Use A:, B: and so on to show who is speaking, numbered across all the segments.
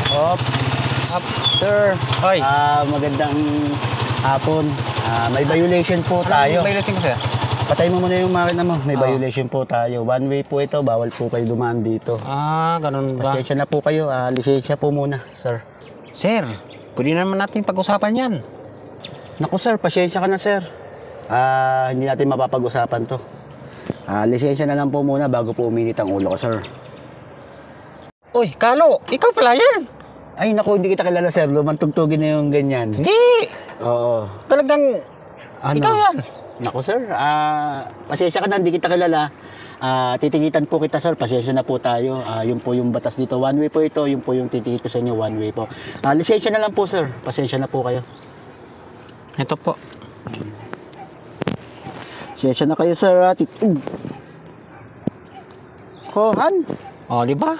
A: Hop. Hop. Sir.
B: Hoy.
A: Magandang hapon. May violation po tayo.
B: Anong violation ko, sir?
A: Patay mo muna yung makina mo. May violation po tayo. One way po ito. Bawal po kayo dumaan dito.
B: Ganun ba?
A: Pasensya na po kayo. Lisensya po muna, sir.
B: Sir, pwede naman natin pag-usapan yan.
A: Naku, sir. Pasensya ka na, sir. Hindi natin mapapag-usapan to. Lisensya na lang po muna bago po uminit ang ulo ko, sir.
B: Uy, Kalo, ikaw pala yan.
A: Ay, naku, hindi kita kilala, sir. Lumantugtugin na yung ganyan.
B: Hindi.
A: Oo.
B: Talagang, ikaw yan.
A: Naku, sir. Pasensya ka na, hindi kita kilala. Titikitan po kita, sir. Pasensya na po tayo. Yun po yung batas dito. One way po ito. Yun po yung titikit ko sa inyo. One way po. Lisensya na lang po, sir. Pasensya na po kayo.
B: Ito po.
A: Pasensya na kayo, sir. Kohan?
B: O, di ba?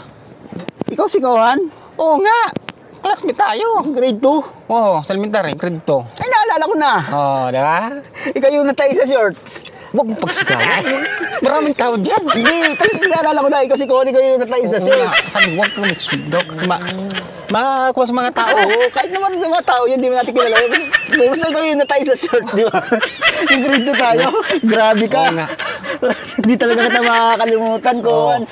A: Ikaw si Kohan?
B: Oo nga. Classmate tayo.
A: Grade 2?
B: Oo, sa elementary, grade 2.
A: Ay, naalala ko na.
B: Oo, di ba?
A: Ikaw yung natay sa short.
B: Huwag mong pagsigawan. Maraming tao dyan.
A: Hindi, talagang naalala ko na. Ikaw si Kohan, ikaw yung natay sa
B: Oo
A: short.
B: nga. Sabi, huwag kang magsundok. Makakuha sa mga tao.
A: Oo, kahit naman sa mga tao yun, di mo natin kilala. Basta ikaw yung natay sa short, di ba? Yung grade 2 tayo. Grabe ka.
B: Oo nga.
A: Hindi talaga kita makakalimutan, Kohan.